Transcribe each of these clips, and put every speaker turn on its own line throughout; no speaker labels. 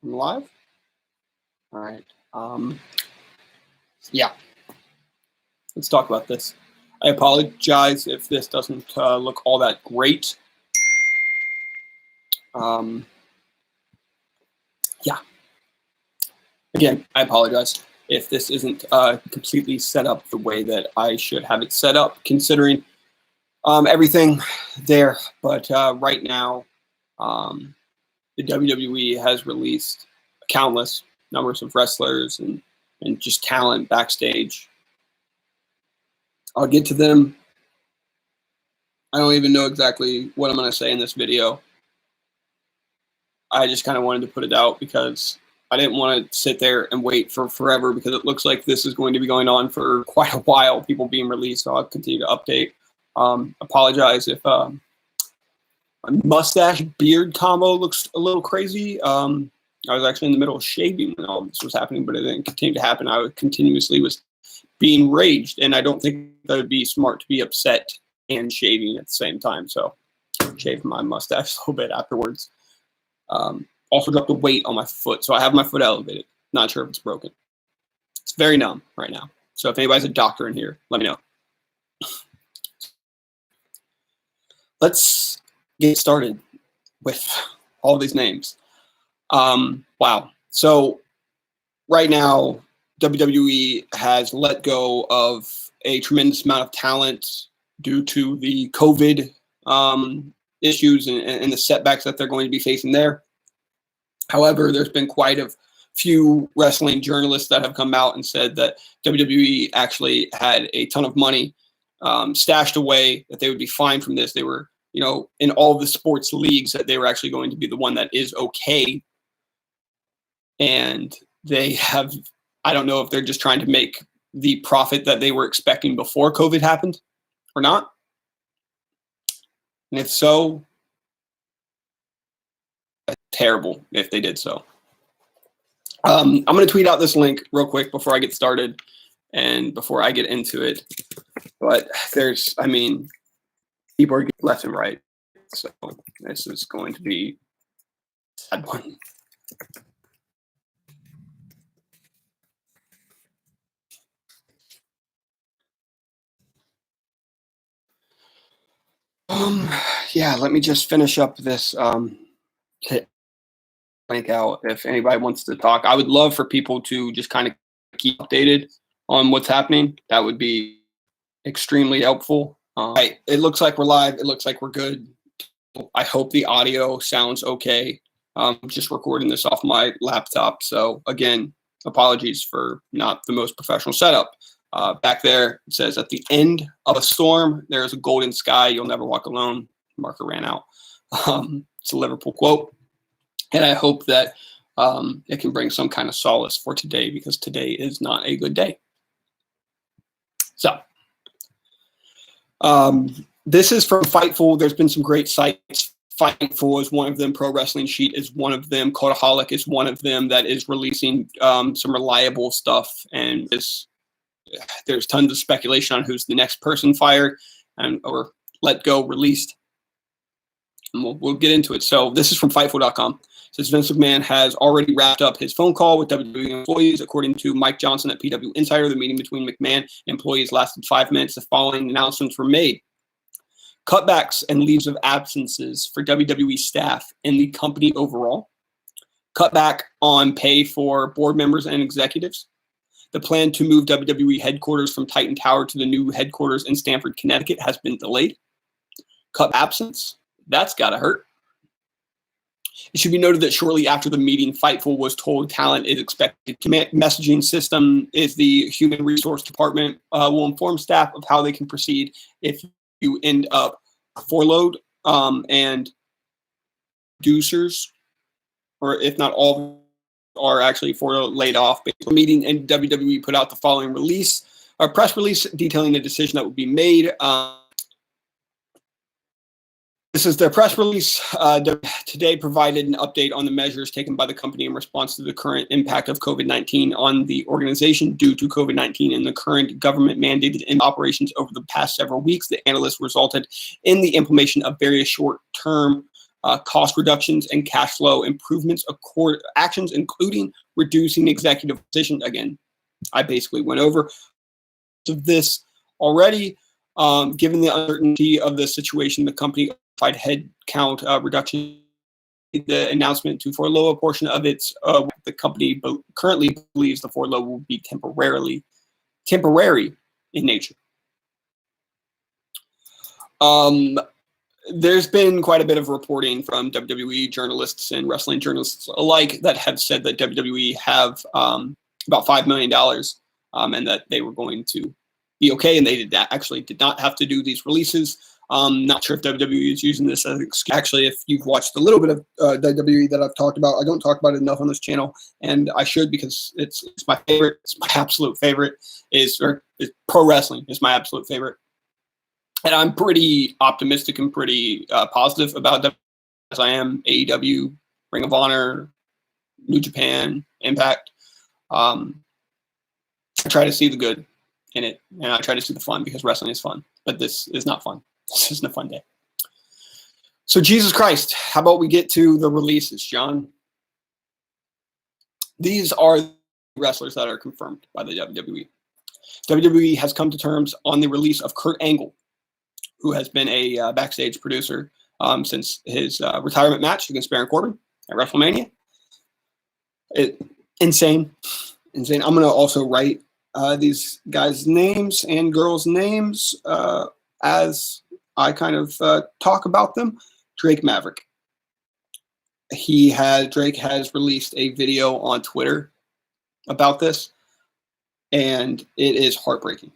I'm live. All right. Yeah. Let's talk about this. I apologize if this doesn't look all that great. Yeah. Again, I apologize if this isn't completely set up the way that I should have it set up, considering everything there. But right now, the WWE has released countless numbers of wrestlers and just talent backstage. I'll get to them. I don't even know exactly what I'm going to say in this video. I just kind of wanted to put it out because I didn't want to sit there and wait for forever, because it looks like this is going to be going on for quite a while, people being released. So I'll continue to update. Apologize if my mustache beard combo looks a little crazy. I was actually in the middle of shaving when all this was happening, but it didn't continue to happen. I continuously was being raged, and I don't think that would be smart to be upset and shaving at the same time. So shaved my mustache a little bit afterwards. Also dropped a weight on my foot, so I have my foot elevated. Not sure if it's broken. It's very numb right now. So if anybody's a doctor in here, let me know. Let's get started with all these names. Wow. So right now, WWE has let go of a tremendous amount of talent due to the COVID issues and the setbacks that they're going to be facing there. However, there's been quite a few wrestling journalists that have come out and said that WWE actually had a ton of money stashed away, that they would be fine from this. They were, in all the sports leagues, that they were actually going to be the one that is okay. And they have, I don't know if they're just trying to make the profit that they were expecting before COVID happened or not. And if so, that's terrible if they did so. I'm going to tweet out this link real quick before I get started and before I get into it. But there's, people are getting left and right. So this is going to be a sad one. Yeah, let me just finish up this link out. If anybody wants to talk, I would love for people to just kind of keep updated on what's happening. That would be extremely helpful. Right, it looks like we're live. It looks like we're good. I hope the audio sounds okay. I'm just recording this off my laptop. So again, apologies for not the most professional setup. Back there, it says, at the end of a storm, there is a golden sky. You'll never walk alone. Marker ran out. It's a Liverpool quote. And I hope that it can bring some kind of solace for today, because today is not a good day. So this is from Fightful. There's been some great sites. Fightful is one of them. Pro Wrestling Sheet is one of them. Codeaholic is one of them that is releasing some reliable stuff. And there's tons of speculation on who's the next person fired or let go, released. And we'll get into it. So this is from Fightful.com. It says Vince McMahon has already wrapped up his phone call with WWE employees. According to Mike Johnson at PW Insider, the meeting between McMahon and employees lasted 5 minutes. The following announcements were made. Cutbacks and leaves of absences for WWE staff and the company overall. Cutback on pay for board members and executives. The plan to move WWE headquarters from Titan Tower to the new headquarters in Stamford, Connecticut has been delayed. Cut absence. That's got to hurt. It should be noted that shortly after the meeting, Fightful was told talent is expected. Command messaging system is the human resource department will inform staff of how they can proceed if you end up furloughed and producers, or if not all, are actually laid off. The meeting and WWE put out the following press release detailing the decision that would be made. This is their press release. Today provided an update on the measures taken by the company in response to the current impact of COVID-19 on the organization due to COVID-19 and the current government-mandated operations over the past several weeks. The analyst resulted in the implementation of various short-term cost reductions and cash flow improvements actions, including reducing executive position. Again, I basically went over this already. Given the uncertainty of the situation, the company applied headcount reduction. The announcement to furlough a portion of its the company currently believes the furlough will be temporary in nature. There's been quite a bit of reporting from WWE journalists and wrestling journalists alike that have said that WWE have about $5 million and that they were going to be okay, and they did not have to do these releases. Not sure if WWE is using this as an excuse. Actually, if you've watched a little bit of WWE that I've talked about, I don't talk about it enough on this channel, and I should, because it's my favorite. It's my absolute favorite. Is pro wrestling is my absolute favorite, and I'm pretty optimistic and pretty positive about WWE, as I am AEW, Ring of Honor, New Japan, Impact. I try to see the good in it, and I try to see the fun, because wrestling is fun, but this is not fun. This isn't a fun day. So Jesus Christ, how about we get to the releases, John? These are wrestlers that are confirmed by the WWE. WWE has come to terms on the release of Kurt Angle, who has been a backstage producer since his retirement match against Baron Corbin at WrestleMania. Insane. I'm going to also write these guys' names and girls' names as I kind of talk about them. Drake Maverick. Drake has released a video on Twitter about this, and it is heartbreaking.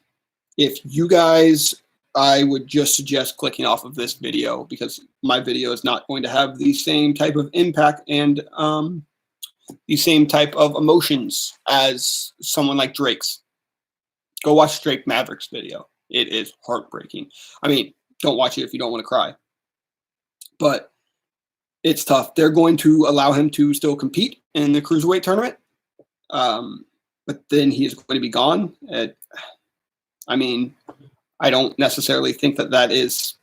If you guys, I would just suggest clicking off of this video, because my video is not going to have the same type of impact and the same type of emotions as someone like Drake's. Go watch Drake Maverick's video. It is heartbreaking. I mean, don't watch it if you don't want to cry. But it's tough. They're going to allow him to still compete in the Cruiserweight tournament. But then he is going to be gone. I mean, I don't necessarily think that is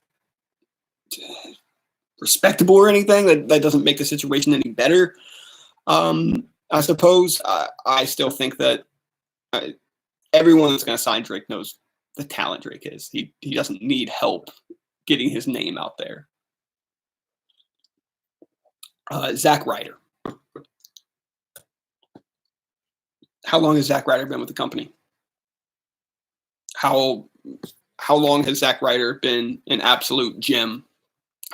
respectable or anything. That doesn't make the situation any better. I suppose I still think that everyone that's going to sign Drake knows the talent Drake is. He doesn't need help getting his name out there. Zack Ryder. How long has Zack Ryder been with the company? How long has Zack Ryder been an absolute gem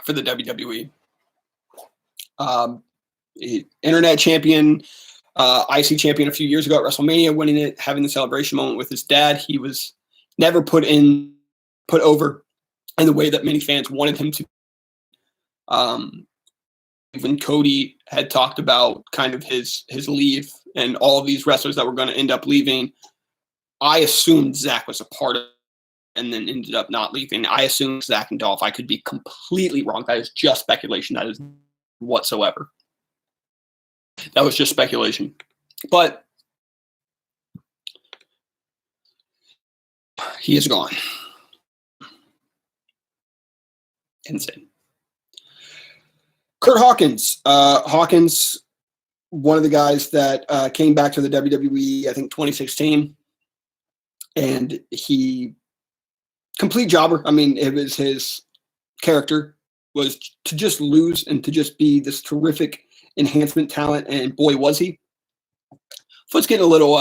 for the WWE? Internet champion, IC champion a few years ago at WrestleMania, winning it, having the celebration moment with his dad. He was never put over in the way that many fans wanted him to. When Cody had talked about kind of his leave and all of these wrestlers that were going to end up leaving, I assumed Zack was a part of it and then ended up not leaving. I assumed Zack and Dolph. I could be completely wrong. That is just speculation. That is whatsoever. That was just speculation. But he is gone. Insane. Kurt Hawkins. Hawkins, one of the guys that came back to the WWE, I think 2016. And he, complete jobber. I mean, it was his character was to just lose and to just be this terrific enhancement talent, and boy was he. Foot's getting a little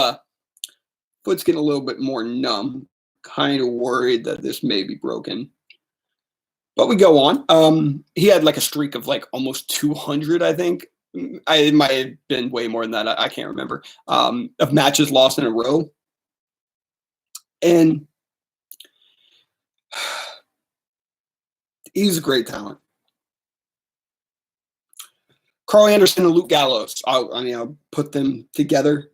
bit more numb. Kind of worried that this may be broken. But we go on. He had like a streak of like almost 200, I think. It might have been way more than that. I can't remember. Of matches lost in a row. And he's a great talent. Carl Anderson and Luke Gallows. I'll put them together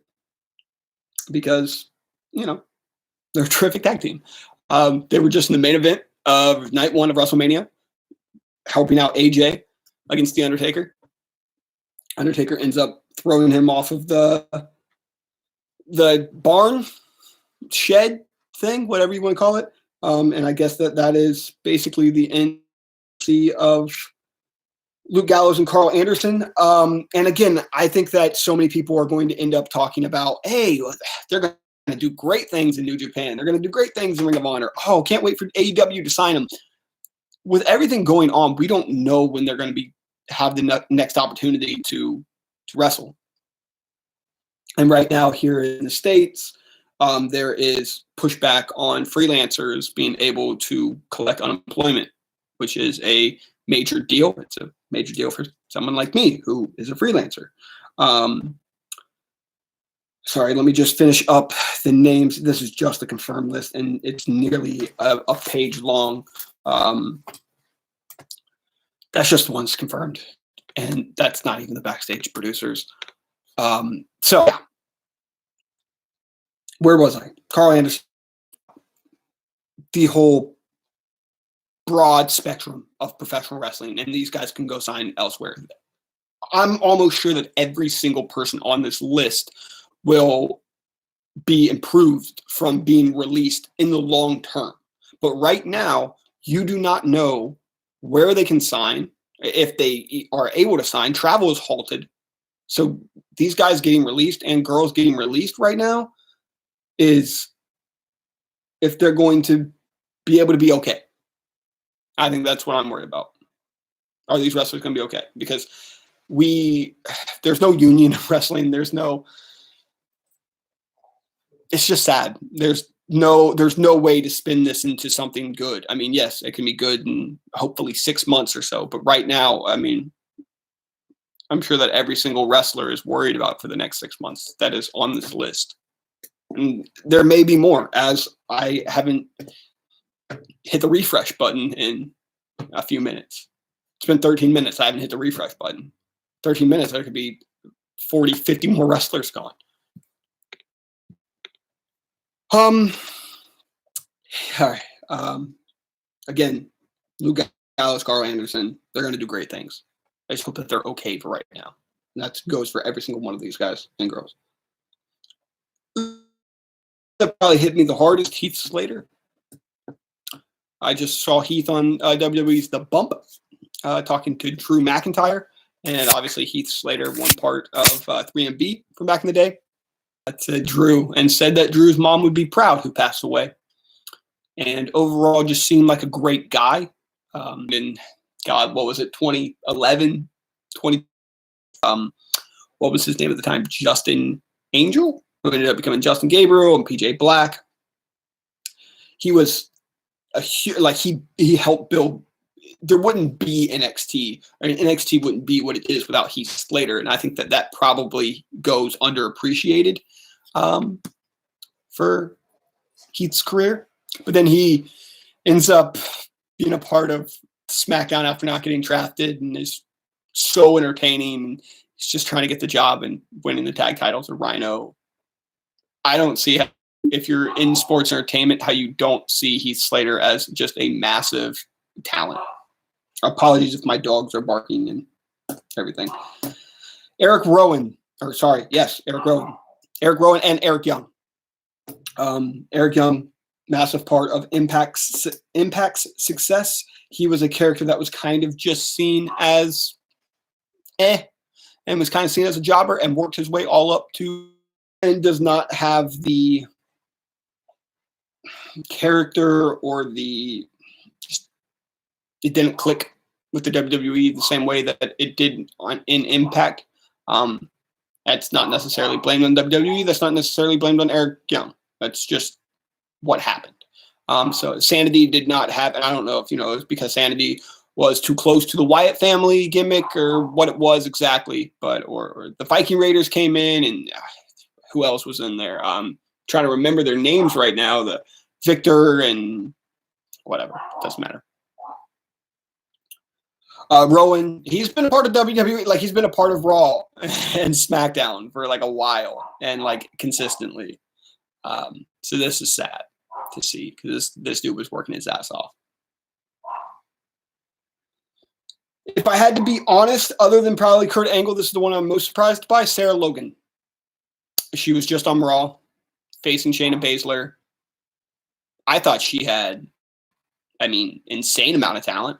because, they're a terrific tag team. They were just in the main event of night one of WrestleMania, helping out AJ against The Undertaker. Undertaker ends up throwing him off of the barn shed thing, whatever you want to call it. And I guess that is basically the end of Luke Gallows and Carl Anderson. And again, I think that so many people are going to end up talking about, hey, they're going to do great things in New Japan. They're going to do great things in Ring of Honor. Oh, can't wait for AEW to sign them. With everything going on, we don't know when they're going to have the next opportunity to wrestle. And right now here in the States, there is pushback on freelancers being able to collect unemployment, which is a major deal. It's a major deal for someone like me who is a freelancer. Sorry, let me just finish up the names. This is just a confirmed list, and it's nearly a page long. That's just the ones confirmed, and that's not even the backstage producers. So, yeah. Where was I? Carl Anderson. The whole broad spectrum of professional wrestling, and these guys can go sign elsewhere. I'm almost sure that every single person on this list will be improved from being released in the long term. But right now, you do not know where they can sign, if they are able to sign. Travel is halted. So these guys getting released and girls getting released right now is if they're going to be able to be okay. I think that's what I'm worried about. Are these wrestlers going to be okay? Because there's no union of wrestling. It's just sad. There's no way to spin this into something good. I mean, yes, it can be good in hopefully 6 months or so. But right now, I mean, I'm sure that every single wrestler is worried about for the next 6 months that is on this list. And there may be more, as I haven't hit the refresh button in a few minutes. It's been 13 minutes. I haven't hit the refresh button. 13 minutes, there could be 40, 50 more wrestlers gone. All right. Again, Luke Gallows, Carl Anderson, they're going to do great things. I just hope that they're okay for right now. And that goes for every single one of these guys and girls. That probably hit me the hardest, Heath Slater. I just saw Heath on WWE's The Bump talking to Drew McIntyre. And obviously Heath Slater, one part of 3MB from back in the day. That's Drew, and said that Drew's mom would be proud, who passed away. And overall just seemed like a great guy. And God, what was it, 2011? What was his name at the time? Justin Angel, who ended up becoming Justin Gabriel and PJ Black. He was he helped build. There wouldn't be NXT, or NXT wouldn't be what it is without Heath Slater, and I think that probably goes underappreciated for Heath's career. But then he ends up being a part of SmackDown after not getting drafted, and is so entertaining. He's just trying to get the job and winning the tag titles with Rhino. I don't see how, if you're in sports entertainment, how you don't see Heath Slater as just a massive talent. Apologies if my dogs are barking and everything. Eric Rowan and Eric Young. Eric Young, massive part of Impact's success. He was a character that was kind of just seen as and was kind of seen as a jobber, and worked his way all up to, and does not have the character or it didn't click with the WWE the same way that it did in Impact. That's not necessarily blamed on WWE. That's not necessarily blamed on Eric Young. That's just what happened. So Sanity did not have, and I don't know if it was because Sanity was too close to the Wyatt family gimmick or what it was exactly, but or the Viking Raiders came in, and who else was in there? Trying to remember their names right now. The Victor and whatever, doesn't matter. Rowan, he's been a part of WWE, like he's been a part of Raw and SmackDown for like a while and like consistently. So this is sad to see because this dude was working his ass off. If I had to be honest, other than probably Kurt Angle, this is the one I'm most surprised by, Sarah Logan. She was just on Raw, facing Shayna Baszler. I thought she had, insane amount of talent.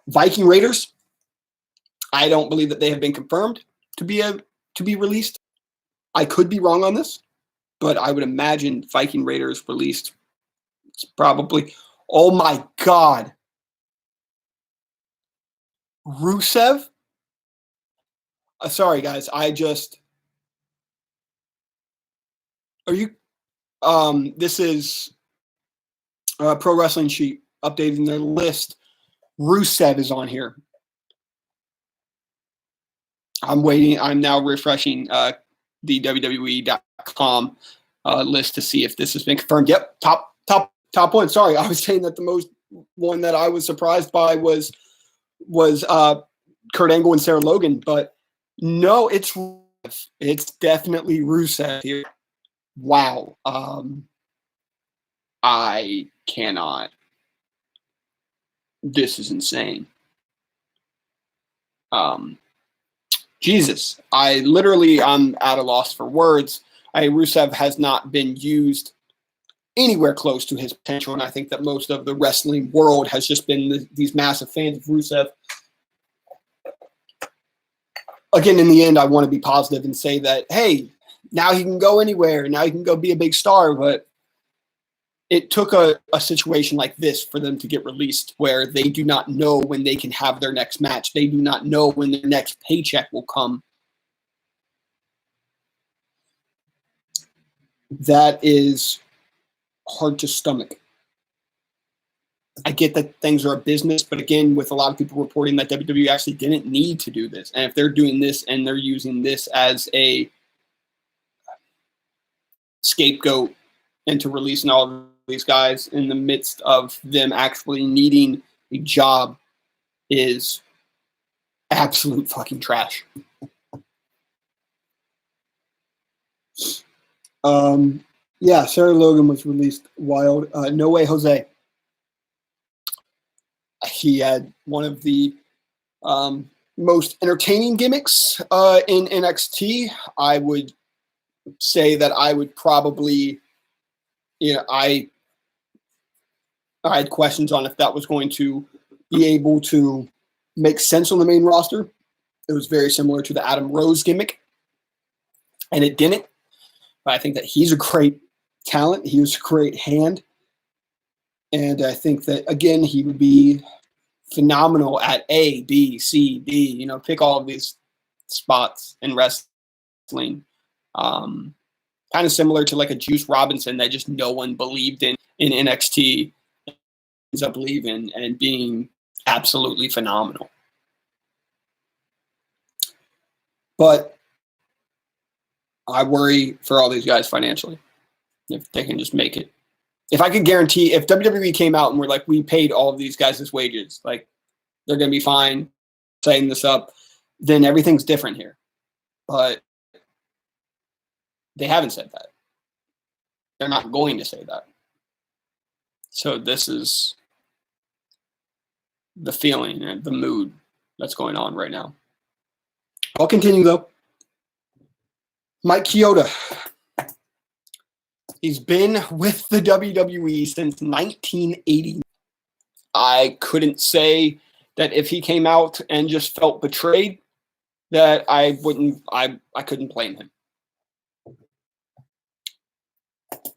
Viking Raiders, I don't believe that they have been confirmed to be released. I could be wrong on this, but I would imagine Viking Raiders released. It's probably. Oh my God, Rusev. Sorry guys, I just. Are you? This is Pro Wrestling Sheet updating their list. Rusev is on here. I'm waiting. I'm now refreshing the WWE.com list to see if this has been confirmed. Yep, top one. Sorry, I was saying that the most one that I was surprised by was Kurt Angle and Sarah Logan, but no, it's definitely Rusev here. Wow, I cannot. This is insane. Jesus, I'm at a loss for words. Rusev has not been used anywhere close to his potential, and I think that most of the wrestling world has just been these massive fans of Rusev. Again, in the end, I want to be positive and say that, hey, now he can go anywhere. Now he can go be a big star, but it took a situation like this for them to get released where they do not know when they can have their next match. They do not know when their next paycheck will come. That is hard to stomach. I get that things are a business, but again, with a lot of people reporting that WWE actually didn't need to do this. And if they're doing this and they're using this as a scapegoat into releasing all of these guys in the midst of them actually needing a job is absolute fucking trash. Yeah, Sarah Logan was released wild. No Way Jose. He had one of the most entertaining gimmicks in NXT. I would say that I would probably, I had questions on if that was going to be able to make sense on the main roster. It was very similar to the Adam Rose gimmick, and it didn't. But I think that he's a great talent. He was a great hand. And I think that, again, he would be phenomenal at A, B, C, D. Pick all of these spots in wrestling. Kind of similar to like a Juice Robinson that just no one believed in NXT. Ends up leaving and being absolutely phenomenal. But I worry for all these guys financially if they can just make it. If I could guarantee, if WWE came out and were like, we paid all of these guys' wages, like they're going to be fine setting this up, then everything's different here. But they haven't said that. They're not going to say that. So this is the feeling and the mood that's going on right now. I'll continue though. Mike Chioda. He's been with the WWE since 1980. I couldn't say that if he came out and just felt betrayed, that I couldn't blame him.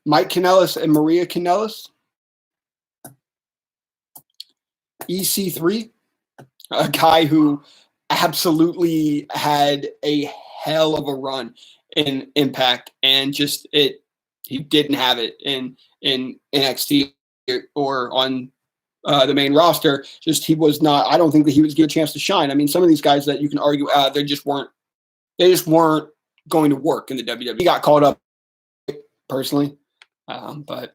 Mike Kanellis and Maria Kanellis. EC3, a guy who absolutely had a hell of a run in Impact, and just he didn't have it in NXT or on the main roster. Just he was not. I don't think that he was given a chance to shine. I mean, some of these guys that you can argue they just weren't going to work in the WWE. He got called up personally, but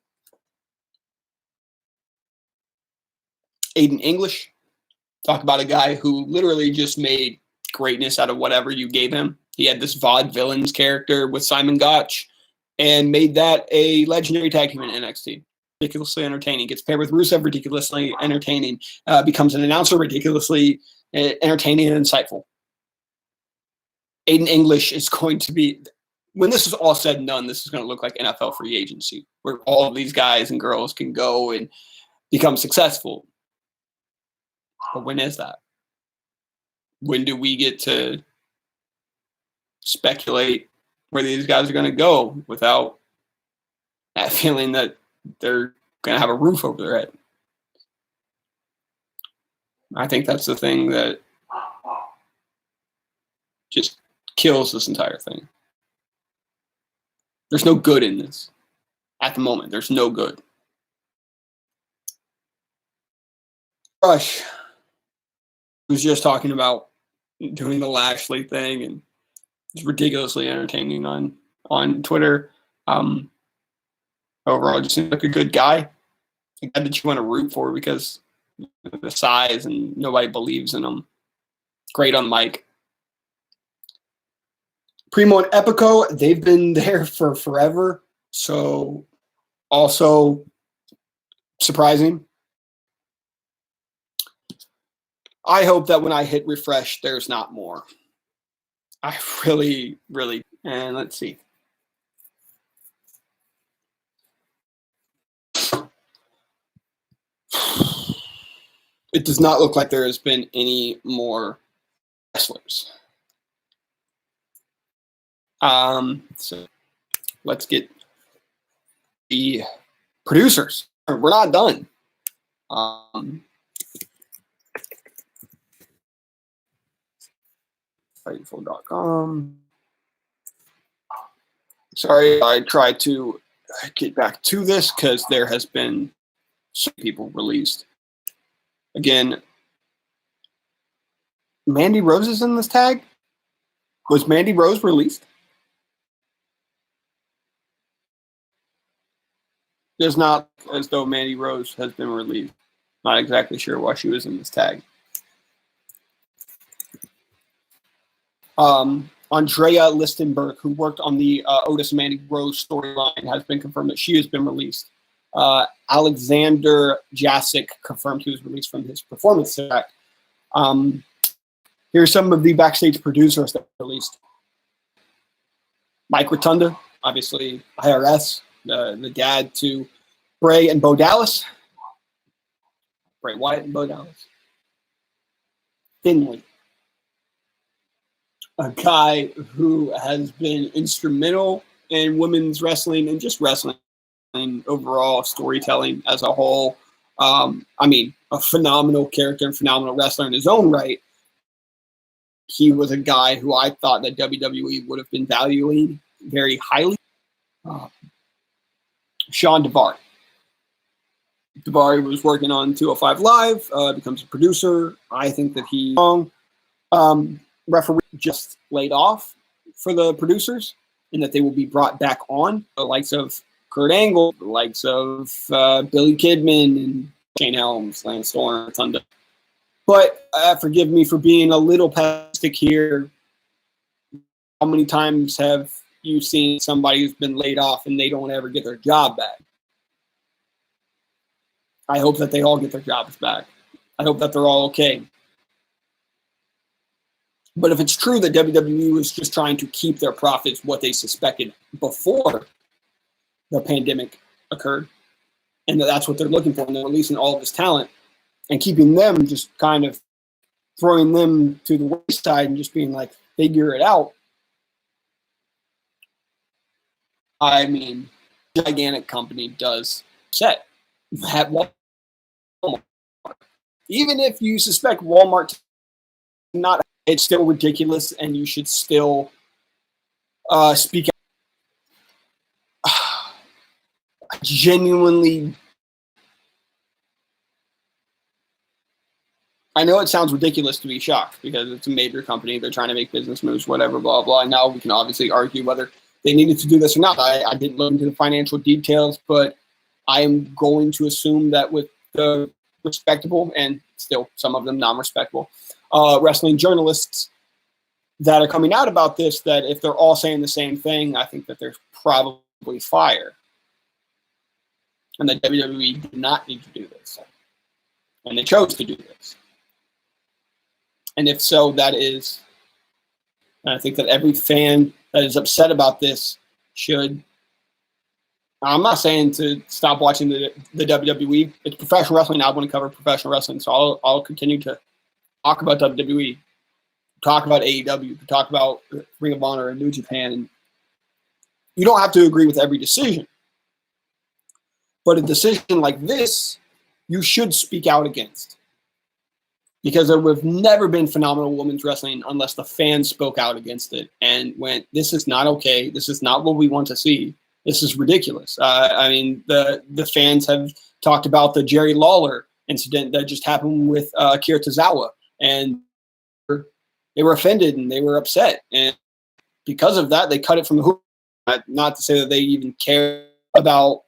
Aiden English, talk about a guy who literally just made greatness out of whatever you gave him. He had this Vaudevillains character with Simon Gotch and made that a legendary tag team in NXT. Ridiculously entertaining. Gets paired with Rusev, ridiculously entertaining. Becomes an announcer, ridiculously entertaining and insightful. Aiden English is going to be, when this is all said and done, this is going to look like NFL free agency, where all of these guys and girls can go and become successful. But when is that? when do we get to speculate where these guys are going to go without that feeling that they're going to have a roof over their head? I think that's the thing that just kills this entire thing. There's no good in this at the moment. There's no good. Rush was just talking about doing the Lashley thing, and it's ridiculously entertaining on Twitter. Overall, just seems like a good guy. A guy that you want to root for because of the size and nobody believes in him. Great on mic. Primo and Epico, they've been there for forever. So also surprising. I hope that when I hit refresh, there's not more. I really, and let's see. It does not look like there has been any more wrestlers. So let's get the producers. We're not done. Fightful.com. Sorry, I tried to get back to this because there has been so many people released. Again, Mandy Rose is in this tag. Was Mandy Rose released? It's not as though Mandy Rose has been released. Not exactly sure why she was in this tag. Andrea Listenberg, who worked on the Otis and Mandy Rose storyline, has been confirmed that she has been released. Alexander Jasic confirmed he was released from his performance track. Here's some of the backstage producers that were released. Mike Rotunda, obviously IRS, the dad to Bray and Bo Dallas. Bray Wyatt and Bo Dallas. Finley, a guy who has been instrumental in women's wrestling and just wrestling overall, storytelling as a whole. I mean, a phenomenal character and phenomenal wrestler in his own right. He was a guy who I thought that WWE would have been valuing very highly. Sean Daivari. Daivari was working on 205 Live, becomes a producer. I think that he's wrong. Referee just laid off for the producers and that they will be brought back on. The likes of Kurt Angle, the likes of Billy Kidman and Shane Helms, Lance Storm, Rotunda. But forgive me for being a little pessimistic here. How many times have you seen somebody who's been laid off and they don't ever get their job back? I hope that they all get their jobs back. I hope that they're all okay. But if it's true that WWE was just trying to keep their profits what they suspected before the pandemic occurred, and that's what they're looking for, and they're releasing all of this talent and keeping them, just kind of throwing them to the wayside and just being like, figure it out. I mean, gigantic company does set at Walmart. Even if you suspect Walmart not, it's still ridiculous, and you should still speak out. Genuinely, I know it sounds ridiculous to be shocked because it's a major company. They're trying to make business moves, whatever, blah, blah. And now we can obviously argue whether they needed to do this or not. I didn't look into the financial details, but I am going to assume that with the respectable, and still some of them non-respectable, wrestling journalists that are coming out about this, that if they're all saying the same thing, I think that there's probably fire. And the WWE did not need to do this. And they chose to do this. And if so, that is, and I think that every fan that is upset about this should, I'm not saying to stop watching the WWE. It's professional wrestling. I want to cover professional wrestling, so I'll continue to talk about WWE. talk about AEW, talk about Ring of Honor and New Japan. And you don't have to agree with every decision. But a decision like this, you should speak out against. Because there would have never been phenomenal women's wrestling unless the fans spoke out against it and went, this is not okay. This is not what we want to see. This is ridiculous. I mean, the fans have talked about the Jerry Lawler incident that just happened with Akira Tozawa. And they were offended and they were upset. And because of that, they cut it from the hoop. Not to say that they even care about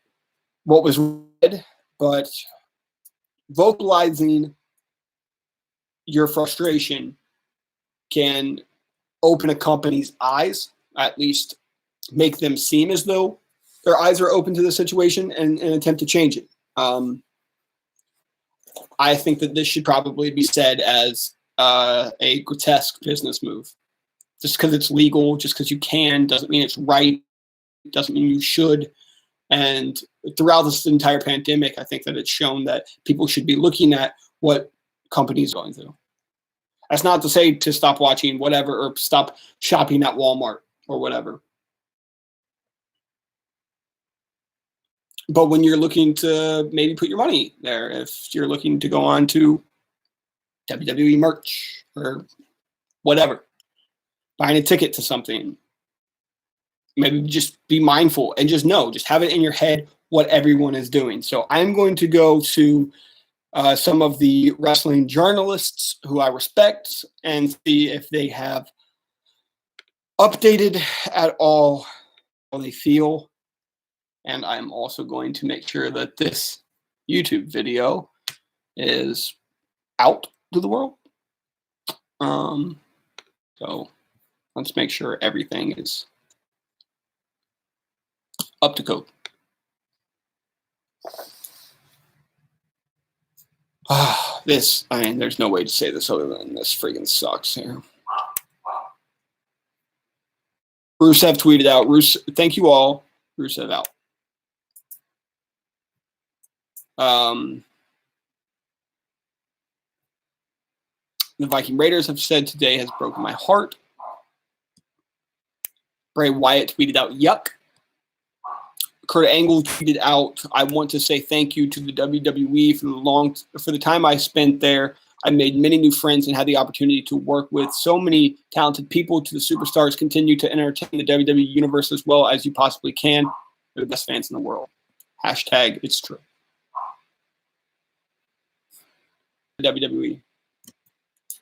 what was read, but vocalizing your frustration can open a company's eyes, at least make them seem as though their eyes are open to the situation and attempt to change it. I think that this should probably be said as a grotesque business move. Just because it's legal, just because you can, doesn't mean it's right, doesn't mean you should. And throughout this entire pandemic, I think that it's shown that people should be looking at what companies are going through. That's not to say to stop watching whatever or stop shopping at Walmart or whatever. But when you're looking to maybe put your money there, if you're looking to go on to WWE merch or whatever, buying a ticket to something, maybe just be mindful and just know, just have it in your head what everyone is doing. So I'm going to go to some of the wrestling journalists who I respect and see if they have updated at all how they feel. And I'm also going to make sure that this YouTube video is out to the world. So let's make sure everything is up to code. There's no way to say this other than this freaking sucks here. Rusev tweeted out, thank you all. Rusev out. The Viking Raiders have said today has broken my heart. Bray Wyatt tweeted out, yuck. Kurt Angle tweeted out, I want to say thank you to the WWE for the time I spent there. I made many new friends and had the opportunity to work with so many talented people. To the superstars, continue to entertain the WWE universe as well as you possibly can. They're the best fans in the world. Hashtag it's true. WWE.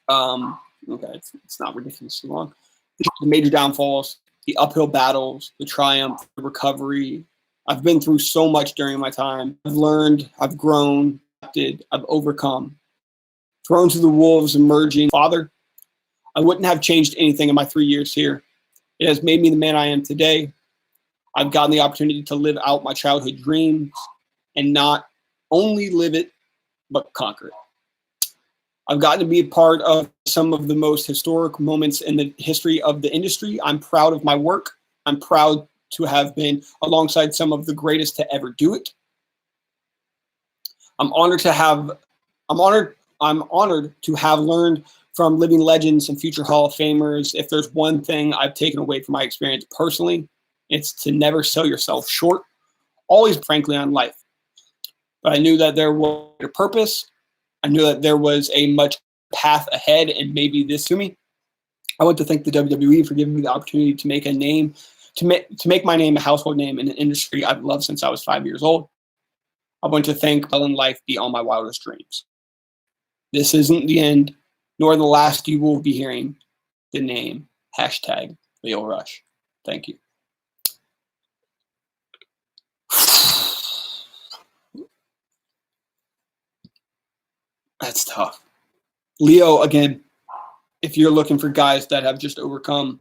Okay, it's not ridiculously long. The major downfalls, the uphill battles, the triumph, the recovery. I've been through so much during my time. I've learned, I've grown, I've overcome. Thrown to the wolves, emerging. Father, I wouldn't have changed anything in my 3 years here. It has made me the man I am today. I've gotten the opportunity to live out my childhood dreams and not only live it, but conquer it. I've gotten to be a part of some of the most historic moments in the history of the industry. I'm proud of my work. I'm proud to have been alongside some of the greatest to ever do it. I'm honored to have learned from living legends and future Hall of Famers. If there's one thing I've taken away from my experience personally, it's to never sell yourself short, always frankly on life. But I knew that there was a purpose. I knew that there was a much path ahead, and maybe this to me. I want to thank the WWE for giving me the opportunity to make a name, to make my name a household name in an industry I've loved since I was 5 years old. I want to thank well in life beyond my wildest dreams. This isn't the end, nor the last you will be hearing the name, hashtag Leo Rush. Thank you. That's tough. Leo, again, if you're looking for guys that have just overcome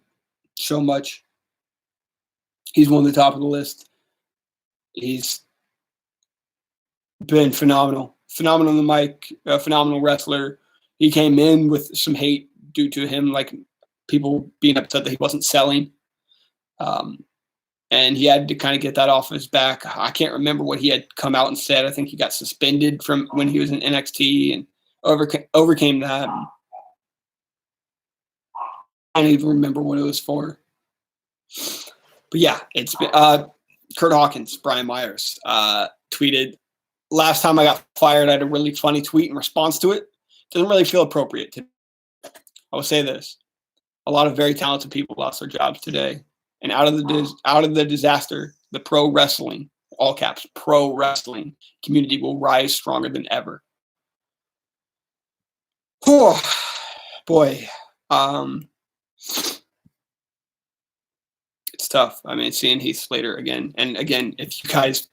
so much, he's one of the top of the list. He's been phenomenal. Phenomenal on the mic, a phenomenal wrestler. He came in with some hate due to him, like people being upset that he wasn't selling. And he had to kind of get that off his back. I can't remember what he had come out and said. I think he got suspended from when he was in NXT and overcame that. I don't even remember what it was for. But yeah, it's been, Kurt Hawkins, Brian Myers, tweeted, last time I got fired, I had a really funny tweet in response to it. Doesn't really feel appropriate today. I will say this. A lot of very talented people lost their jobs today. And out of the disaster, the pro wrestling, all caps, pro wrestling community will rise stronger than ever. Oh, boy. It's tough. I mean, seeing Heath Slater again. And again, if you guys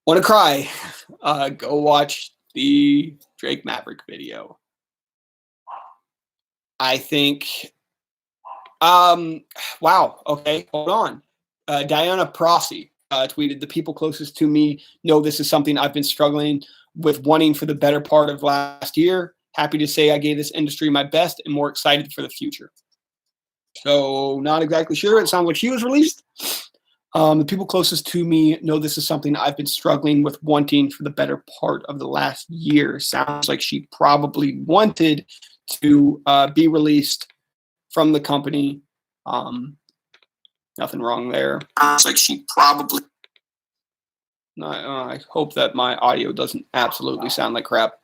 want to cry, go watch the Drake Maverick video. I think, wow, okay, hold on. Diana Prossi tweeted, the people closest to me know this is something I've been struggling with wanting for the better part of last year. Happy to say I gave this industry my best and more excited for the future. So not exactly sure. It sounds like she was released. The people closest to me know this is something I've been struggling with wanting for the better part of the last year. Sounds like she probably wanted to be released from the company. Nothing wrong there. Sounds like she probably... I hope that my audio doesn't absolutely sound like crap.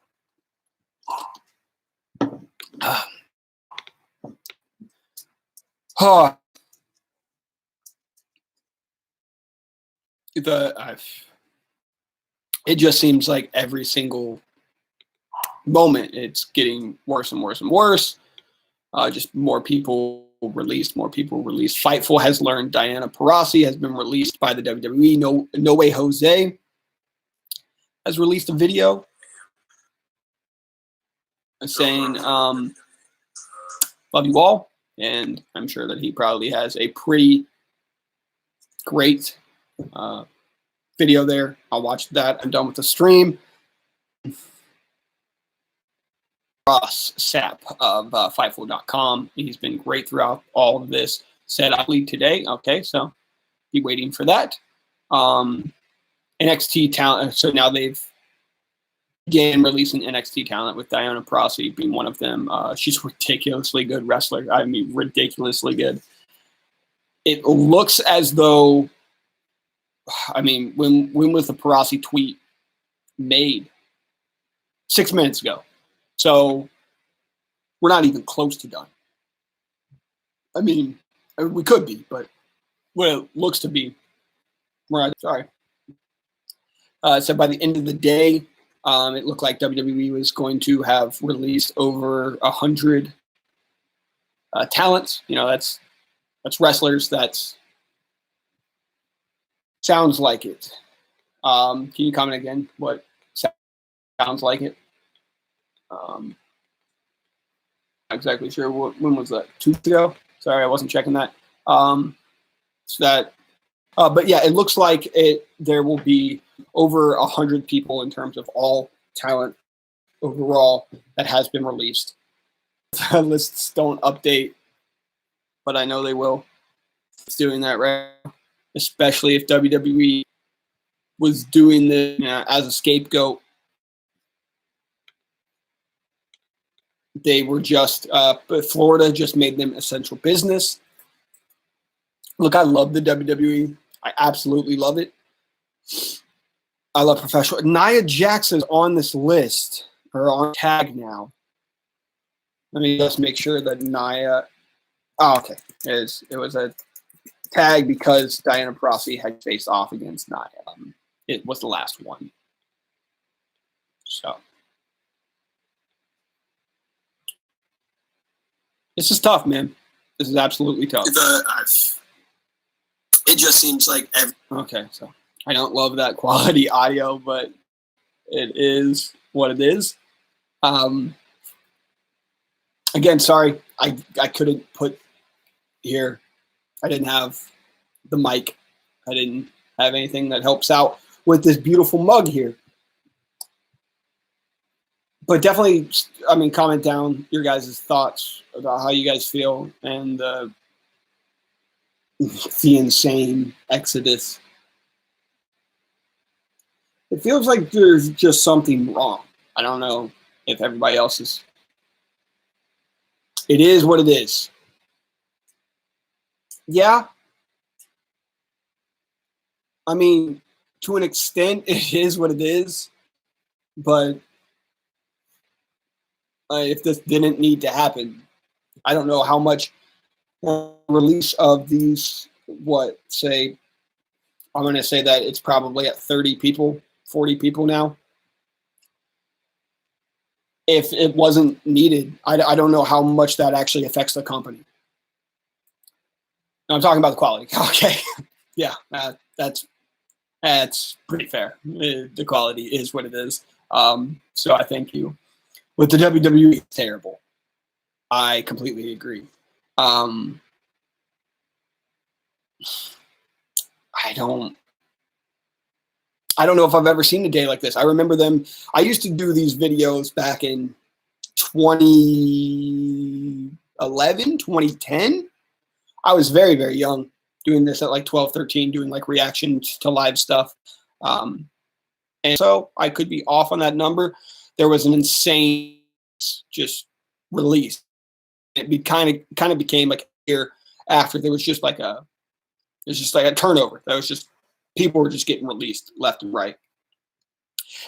It just seems like every single moment it's getting worse and worse and worse. Just more people released. Fightful has learned Diana Taurasi has been released by the WWE. No Way Jose has released a video saying, love you all. And I'm sure that he probably has a pretty great video there. I'll watch that. I'm done with the stream. Ross Sapp of Fightful.com. He's been great throughout all of this. Said I lead today. Okay, so be waiting for that. NXT talent. So now they've began releasing NXT talent with Diana Taurasi being one of them. She's a ridiculously good wrestler. I mean, ridiculously good. It looks as though, I mean, when was the Taurasi tweet made? 6 minutes ago. So we're not even close to done. I mean, we could be, but what it looks to be, we're not, sorry. So by the end of the day, it looked like WWE was going to have released over 100 talents. You know, that's wrestlers. That's sounds like it. Can you comment again? What sounds like it? Not exactly sure. When was that? 2 weeks ago? Sorry, I wasn't checking that. So that, but yeah, it looks like there will be over 100 people in terms of all talent overall that has been released. Lists don't update, but I know they will. It's doing that right now, especially if WWE was doing this, you know, as a scapegoat. They were just, Florida just made them essential business. Look, I love the WWE. I absolutely love it. I love professional. Nia Jackson's on this list, or on tag now. Let me just make sure that Nia. Oh, okay. It was a tag because Diana Taurasi had faced off against Nia. It was the last one. So this is tough, man. This is absolutely tough. It just seems like okay. So I don't love that quality audio, but it is what it is. Again, sorry, I couldn't put here. I didn't have the mic. I didn't have anything that helps out with this beautiful mug here. But definitely, I mean, comment down your guys' thoughts about how you guys feel and the insane exodus. It feels like there's just something wrong. I don't know if everybody else is It is what it is. Yeah. I mean, to an extent, it is what it is. But if this didn't need to happen, I don't know how much release of these, what, say, I'm going to say that it's probably at 30 people, 40 people now. If it wasn't needed, I don't know how much that actually affects the company. No, I'm talking about the quality. Okay. Yeah, that's pretty fair. The quality is what it is. So I thank you. With the WWE, it's terrible. I completely agree. I don't know if I've ever seen a day like this. I remember them. I used to do these videos back in 2011, 2010. I was very, very young doing this at like 12, 13, doing like reactions to live stuff. And so I could be off on that number. There was an insane just release. It kind of became like a year after there was just like a turnover. That was just people were just getting released left and right.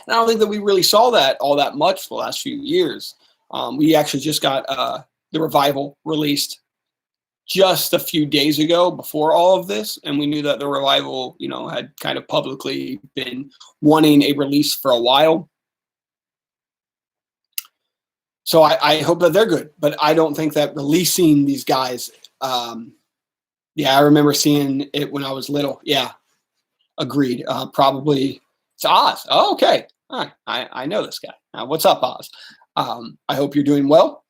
And I don't think that we really saw that all that much for the last few years. We actually just got the Revival released just a few days ago before all of this, and we knew that the Revival, had kind of publicly been wanting a release for a while. So I hope that they're good, but I don't think that releasing these guys. Yeah, I remember seeing it when I was little. Yeah, agreed. Probably it's Oz. Oh, okay. All right. I know this guy. What's up, Oz? I hope you're doing well.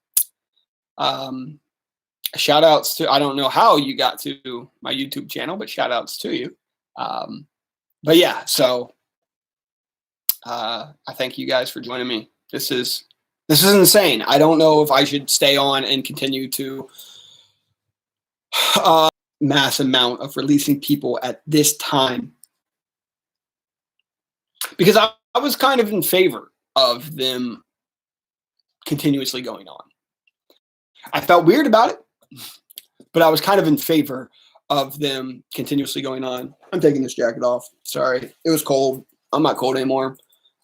Shout outs to, I don't know how you got to my YouTube channel, but shout outs to you. But yeah, so I thank you guys for joining me. This is insane. I don't know if I should stay on and continue to mass amount of releasing people at this time, because I was kind of in favor of them continuously going on. I felt weird about it, but I was kind of in favor of them continuously going on. I'm taking this jacket off. Sorry. It was cold. I'm not cold anymore.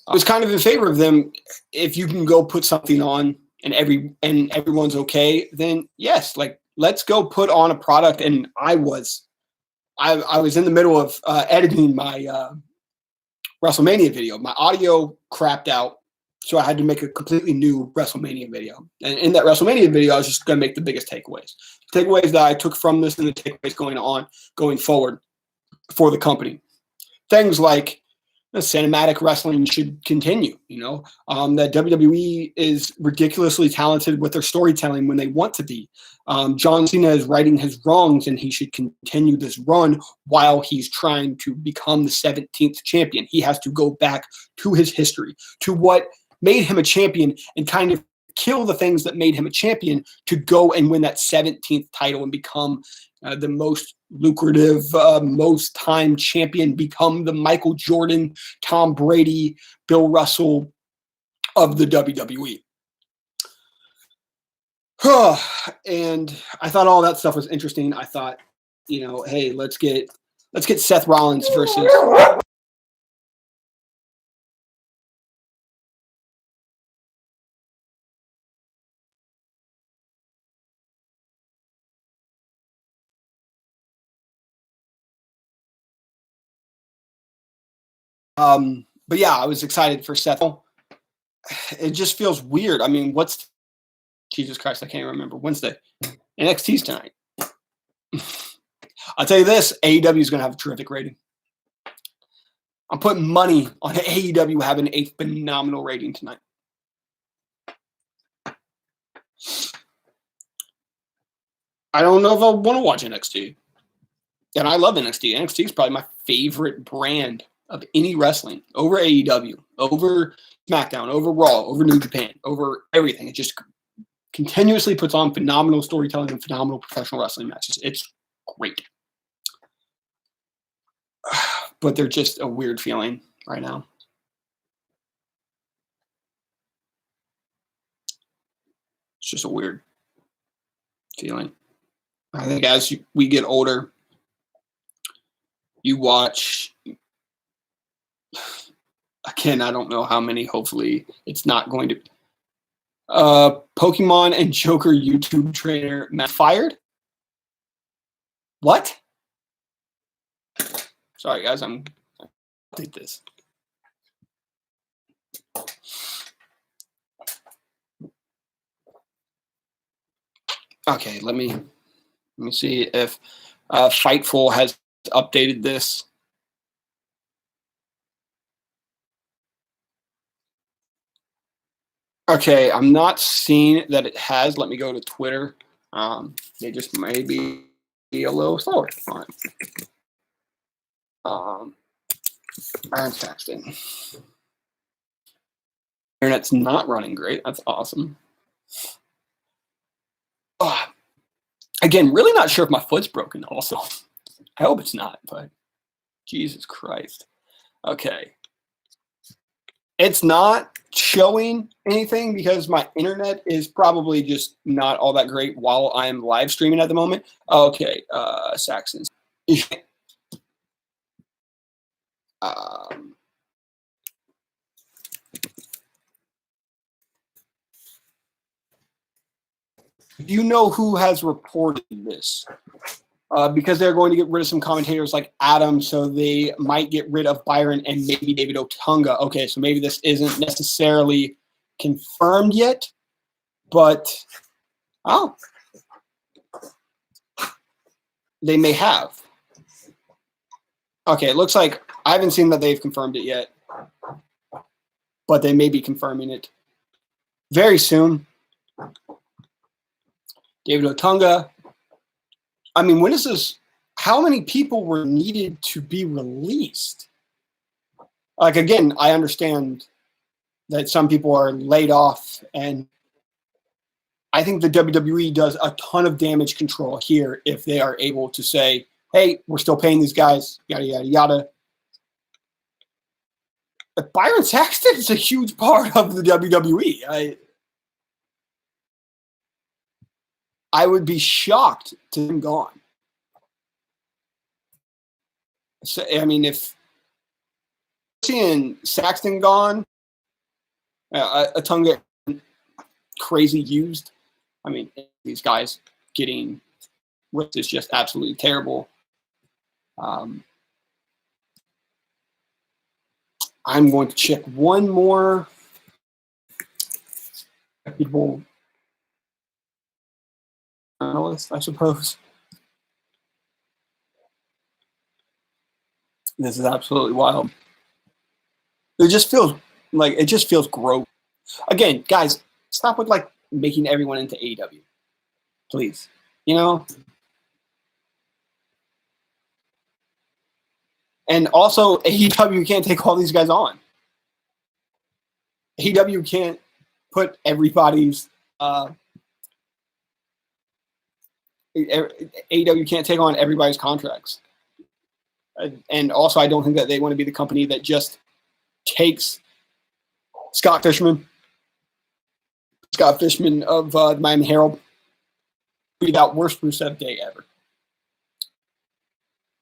I was kind of in favor of them. If you can go put something on and everyone's okay, then yes, like let's go put on a product. And I was in the middle of editing my WrestleMania video. My audio crapped out, so I had to make a completely new WrestleMania video. And in that WrestleMania video, I was just going to make the biggest takeaways. Takeaways that I took from this and the takeaways going forward for the company. Things like cinematic wrestling should continue, that WWE is ridiculously talented with their storytelling when they want to be. John Cena is righting his wrongs, and he should continue this run while he's trying to become the 17th champion. He has to go back to his history, to what made him a champion, and kind of kill the things that made him a champion to go and win that 17th title and become the most lucrative, most time champion, become the Michael Jordan, Tom Brady, Bill Russell of the WWE. And I thought all that stuff was interesting. I thought, hey, let's get Seth Rollins versus but yeah, I was excited for Seth. It just feels weird. I mean, Jesus Christ, I can't remember. Wednesday. NXT's tonight. I'll tell you this, AEW is going to have a terrific rating. I'm putting money on AEW having a phenomenal rating tonight. I don't know if I want to watch NXT. And I love NXT. NXT is probably my favorite brand of any wrestling, over AEW, over SmackDown, over Raw, over New Japan, over everything. It just continuously puts on phenomenal storytelling and phenomenal professional wrestling matches. It's great. But they're just a weird feeling right now. It's just a weird feeling. I think as we get older, you watch. Again, I don't know how many. Hopefully, it's not going to. Pokemon and Joker YouTube trainer Matt fired. What? Sorry, guys. I'll take this. Okay, let me see if Fightful has updated this. Okay, I'm not seeing that it has. Let me go to Twitter. They just may be a little slower. All right. I'm texting. Internet's not running great. That's awesome. Again, really not sure if my foot's broken also. I hope it's not, but Jesus Christ. Okay. It's not showing anything because my internet is probably just not all that great while I'm live streaming at the moment. Okay, Saxons. Do you know who has reported this? Because they're going to get rid of some commentators like Adam, so they might get rid of Byron and maybe David Otunga. Okay, so maybe this isn't necessarily confirmed yet, but they may have. Okay, it looks like I haven't seen that they've confirmed it yet, but they may be confirming it very soon. David Otunga. I mean, when is this? How many people were needed to be released? Like, again, I understand that some people are laid off, and I think the WWE does a ton of damage control here if they are able to say, hey, we're still paying these guys, yada, yada, yada. But Byron Saxton is a huge part of the WWE. I would be shocked to him gone. So, I mean, if seeing Saxton gone, Otunga crazy used. I mean, these guys getting ripped is just absolutely terrible. I'm going to check one more reputable analyst, I suppose. This is absolutely wild. It just feels gross. Again, guys, stop with like making everyone into AEW, please. You know. And also, AEW can't take all these guys on. AEW can't put everybody's. AEW can't take on everybody's contracts. And also, I don't think that they want to be the company that just takes Scott Fishman of the Miami Herald, be that worst Rusev Day ever.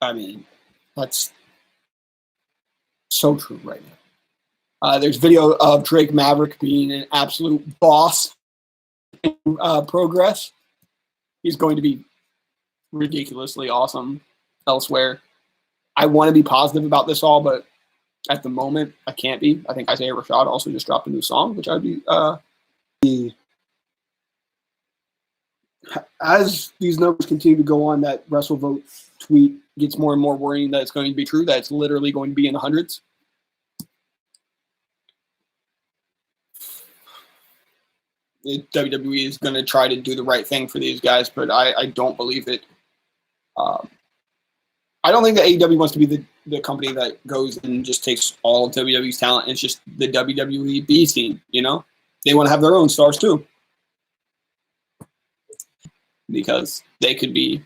I mean, that's so true right now. There's video of Drake Maverick being an absolute boss in Progress. He's going to be ridiculously awesome elsewhere. I want to be positive about this all, but at the moment, I can't be. I think Isaiah Rashad also just dropped a new song, which I'd be. As these numbers continue to go on, that WrestleVote tweet gets more and more worrying that it's going to be true, that it's literally going to be in the hundreds. The WWE is going to try to do the right thing for these guys, but I don't believe it. I don't think that AEW wants to be the company that goes and just takes all of WWE's talent. It's just the WWE B team, you know? They want to have their own stars too. Because they could be